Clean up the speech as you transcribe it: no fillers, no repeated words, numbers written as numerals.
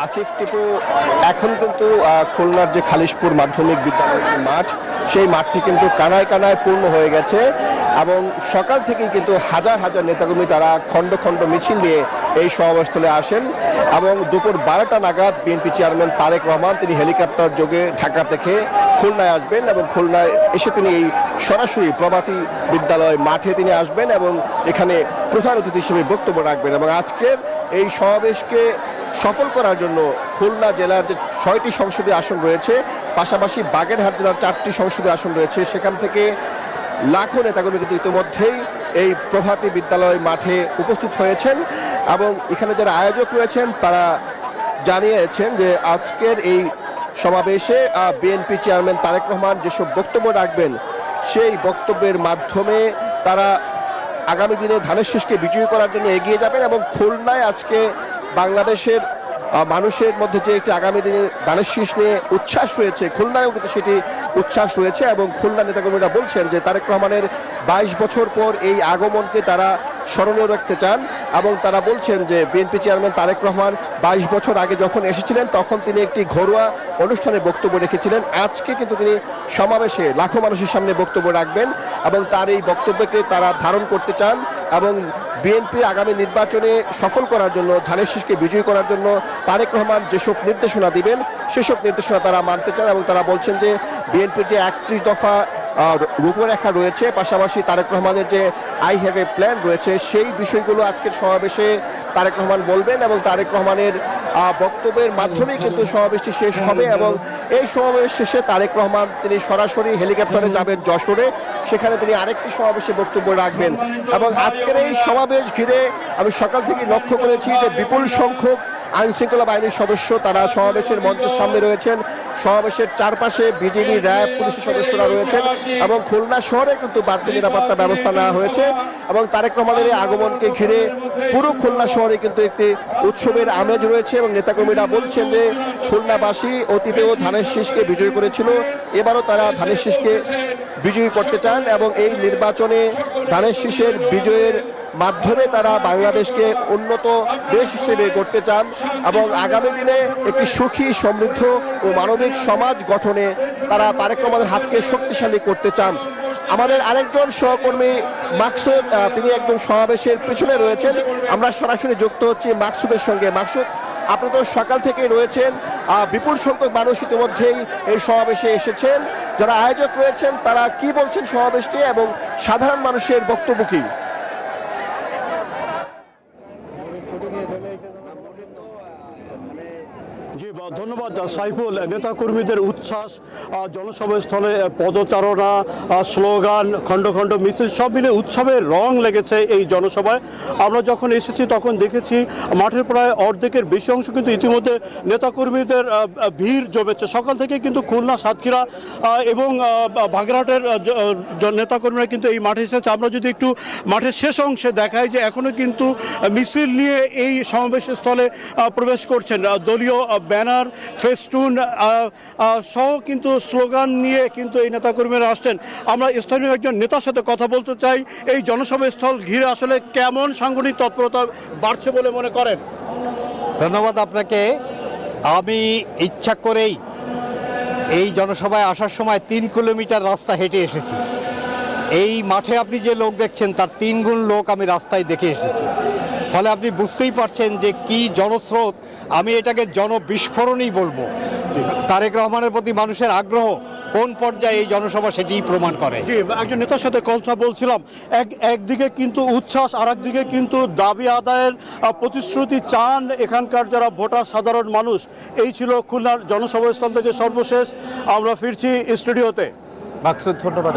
আসিফ টিপু, এখন কিন্তু খুলনার যে খালিশপুর মাধ্যমিক বিদ্যালয়ের মাঠ, সেই মাঠটি কিন্তু কানায় কানায় পূর্ণ হয়ে গেছে এবং সকাল থেকেই কিন্তু হাজার হাজার নেতাকর্মী তারা খণ্ড খণ্ড মিছিল নিয়ে এই সমাবেশস্থলে আসেন এবং দুপুর 12টা নাগাদ বিএনপি চেয়ারম্যান তারেক রহমান তিনি হেলিকপ্টার যোগে ঢাকা থেকে খুলনায় আসবেন এবং খুলনায় এসে তিনি এই সরাসরি প্রভাতী বিদ্যালয় মাঠে তিনি আসবেন এবং এখানে প্রধান অতিথি হিসেবে বক্তব্য রাখবেন এবং আজকের এই সমাবেশকে সফল করার জন্য খুলনা জেলার যে 6টি সংসদীয় আসন রয়েছে, পাশাপাশি বাগেরহাট জেলার 4টি সংসদীয় আসন রয়েছে, সেখান থেকে লাখো নেতাকর্মী কিন্তু ইতিমধ্যেই এই প্রভাতী বিদ্যালয় মাঠে উপস্থিত হয়েছেন এবং এখানে যারা আয়োজক রয়েছেন তারা জানিয়েছেন যে আজকের এই সমাবেশে বিএনপি চেয়ারম্যান তারেক রহমান যেসব বক্তব্য রাখবেন সেই বক্তব্যের মাধ্যমে তারা আগামী দিনে ধানের শীষকে বিজয়ী করার জন্য এগিয়ে যাবেন এবং খুলনায় আজকে বাংলাদেশের মানুষের মধ্যে যে একটি আগামী দিনে ধানের শীষ নিয়ে উচ্ছ্বাস রয়েছে, খুলনায়ও কিন্তু সেটি উচ্ছ্বাস রয়েছে এবং খুলনা নেতাকর্মীরা বলছেন যে তারেক রহমানের 22 বছর পর এই আগমনকে তারা স্মরণীয় রাখতে চান এবং তারা বলছেন যে বিএনপি চেয়ারম্যান তারেক রহমান 22 বছর আগে যখন এসেছিলেন তখন তিনি একটি ঘরোয়া অনুষ্ঠানে বক্তব্য রেখেছিলেন, আজকে কিন্তু তিনি সমাবেশে লাখো মানুষের সামনে বক্তব্য রাখবেন এবং তার এই বক্তব্যকে তারা ধারণ করতে চান এবং বিএনপির আগামী নির্বাচনে সফল করার জন্য ধানের শীষকে বিজয়ী করার জন্য তারেক রহমান যেসব নির্দেশনা দিবেন সেসব নির্দেশনা তারা মানতে চান এবং তারা বলছেন যে বিএনপির যে 31 দফা রূপরেখা রয়েছে, পাশাপাশি তারেক রহমানের যে আই হ্যাভ এ প্ল্যান রয়েছে, সেই বিষয়গুলো আজকের সমাবেশে তারেক রহমান বলবেন এবং তারেক রহমানের বক্তব্যের মাধ্যমেই কিন্তু সমাবেশটি শেষ হবে এবং এই সমাবেশ শেষে তারেক রহমান তিনি সরাসরি হেলিকপ্টারে যাবেন যশোরে, সেখানে তিনি আরেকটি সমাবেশে বক্তব্য রাখবেন এবং আজকের এই সমাবেশ ঘিরে আমি সকাল থেকে লক্ষ্য করেছি যে বিপুল সংখ্যক আইনশৃঙ্খলা বাহিনীর সদস্য তারা সমাবেশের মঞ্চের সামনে রয়েছেন, সমাবেশের চারপাশে বিজিবি, র্যাব, পুলিশের সদস্যরা রয়েছেন এবং খুলনা শহরে কিন্তু বাড়তি নিরাপত্তা ব্যবস্থা নেওয়া হয়েছে এবং তারেক রহমানের এই আগমনকে ঘিরে পুরো খুলনা শহরে কিন্তু একটি উৎসবের আমেজ রয়েছে এবং নেতাকর্মীরা বলছেন যে খুলনাবাসী অতীতেও ধানের শীষকে বিজয়ী করেছিল, এবারও তারা ধানের শীষকে বিজয়ী করতে চান এবং এই নির্বাচনে ধানের শীষের বিজয়ের মাধ্যমে তারা বাংলাদেশকে উন্নত দেশ হিসেবে করতে চান এবং আগামী দিনে একটি সুখী, সমৃদ্ধ ও মানবিক সমাজ গঠনে তারা তারেক রহমানের হাতকে শক্তিশালী করতে চান। আমাদের আরেকজন সহকর্মী মাকসুদ, তিনি একদম সমাবেশের পিছনে রয়েছেন, আমরা সরাসরি যুক্ত হচ্ছি মাকসুদের সঙ্গে। মাকসুদ, আপনি তো সকাল থেকেই রয়েছেন, বিপুল সংখ্যক মানুষ ইতিমধ্যেই এই সমাবেশে এসেছেন, যারা আয়োজক রয়েছেন তারা কি বলছেন সমাবেশটি এবং সাধারণ মানুষের বক্তব্য কি? জি ধন্যবাদ সাইফুল। নেতাকর্মীদের উচ্ছ্বাস, জনসভাস্থলে পদচারণা, স্লোগান, খণ্ড খণ্ড মিছিল সব মিলে উৎসবের রং লেগেছে এই জনসভায়। আমরা যখন এসেছি তখন দেখেছি মাঠের প্রায় অর্ধেকের বেশি অংশ কিন্তু ইতিমধ্যে নেতাকর্মীদের ভিড় জমেছে। সকাল থেকে কিন্তু খুলনা, সাতক্ষীরা এবং বাগেরহাটের নেতাকর্মীরা কিন্তু এই মাঠে এসেছে। আমরা যদি একটু মাঠের শেষ অংশে দেখাই যে এখনও কিন্তু মিছিল নিয়ে এই সমাবেশ স্থলে প্রবেশ করছেন, দলীয় ব্যানার, ফেস্টুন সহ কিন্তু স্লোগান নিয়ে কিন্তু এই নেতাকর্মীরা আসছেন। আমরা স্থানীয় একজন নেতার সাথে কথা বলতে চাই, এই জনসভা স্থল ঘিরে আসলে কেমন সাংগঠনিক তৎপরতা বাড়ছে বলে মনে করেন? ধন্যবাদ আপনাকে। আমি ইচ্ছা করেই এই জনসভায় আসার সময় 3 কিলোমিটার রাস্তা হেঁটে এসেছি। এই মাঠে আপনি যে লোক দেখছেন তার 3 গুণ লোক আমি রাস্তায় দেখে এসেছি, ফলে আপনি বুঝতেই পারছেন যে কি জনস্রোত। আমি এটাকে জনবিস্ফোরণই বলবো। তারেক রহমানের প্রতি মানুষের আগ্রহ কোন পর্যায়ে এই জনসভা সেটিই প্রমাণ করে। জি, একজন নেতার সাথে কথা বলছিলাম, একদিকে কিন্তু উচ্ছ্বাস, আর একদিকে কিন্তু দাবি আদায়ের প্রতিশ্রুতি চান এখানকার যারা ভোটার, সাধারণ মানুষ। এই ছিল খুলনার জনসভাস্থল থেকে সর্বশেষ। আমরা ফিরছি স্টুডিওতে। মাকসুদ, ধন্যবাদ।